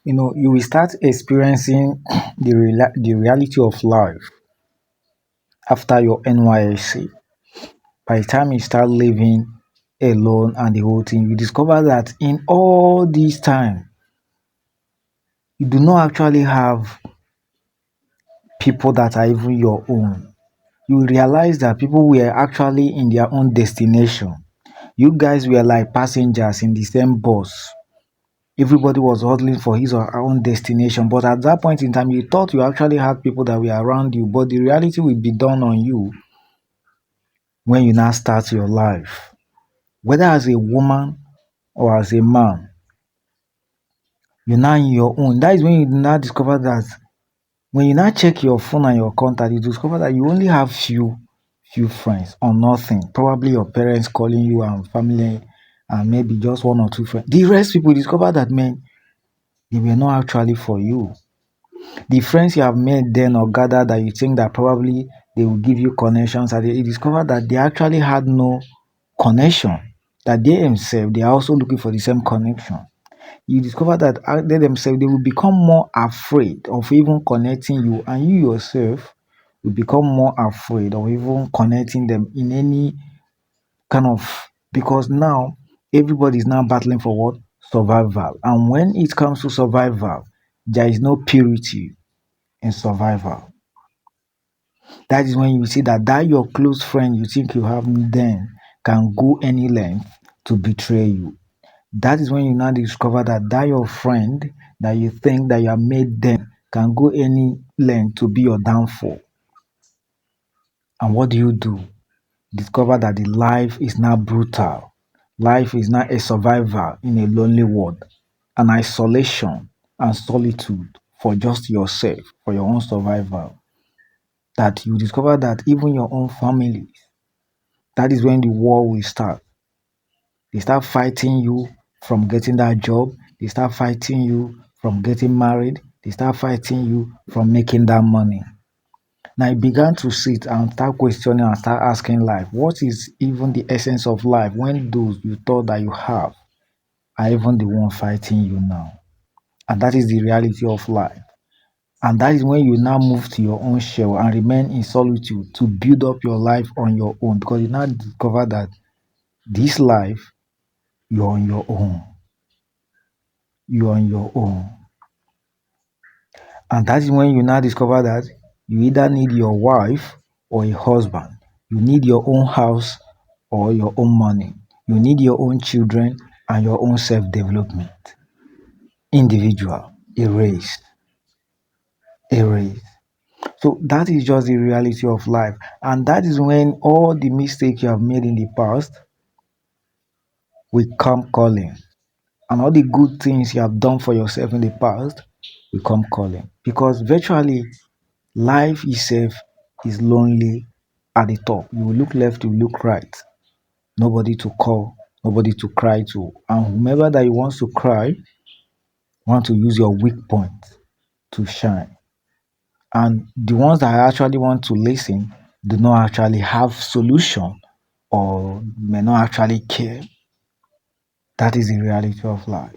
You will start experiencing the reality of life after your NYSC. By the time you start living alone and the whole thing, you discover that in all this time, you do not actually have people that are even your own. You realize that people were actually in their own destination. You guys were like passengers in the same bus. Everybody was huddling for his or her own destination. But at that point in time, you thought you actually had people that were around you. But the reality will be done on you when you now start your life. Whether as a woman or as a man, you're now in your own. That is when you now discover that when you now check your phone and your contact, you discover that you only have few friends or nothing. Probably your parents calling you and family and maybe just one or two friends. The rest people discover that man, they were not actually for you. The friends you have made then or gathered that you think that probably they will give you connections, and you discover that they actually had no connection. That they themselves they are also looking for the same connection. You discover that they themselves they will become more afraid of even connecting you, and you yourself will become more afraid of even connecting them in any kind of, because now everybody is now battling for what? Survival. And when it comes to survival, there is no purity in survival. That is when you see that your close friend you think you have then can go any length to betray you. That is when you now discover that your friend that you think that you have made then can go any length to be your downfall. And what do? Discover that the life is now brutal. Life is now a survival in a lonely world, an isolation and solitude for just yourself, for your own survival. That you discover that even your own family, that is when the war will start. They start fighting you from getting that job. They start fighting you from getting married. They start fighting you from making that money. Now I began to sit and start questioning and start asking life, what is even the essence of life when those you thought that you have are even the one fighting you now? And that is the reality of life. And that is when you now move to your own shell and remain in solitude to build up your life on your own, because you now discover that this life, you're on your own. You're on your own. And that is when you now discover that you either need your wife or a husband. You need your own house or your own money. You need your own children and your own self development. Individual, a race, a race. So that is just the reality of life. And that is when all the mistakes you have made in the past will come calling. And all the good things you have done for yourself in the past will come calling. Because virtually life itself is lonely at the top. You will look left, you will look right. Nobody to call, nobody to cry to. And whomever that you want to cry, want to use your weak point to shine. And the ones that actually want to listen do not actually have solution or may not actually care. That is the reality of life.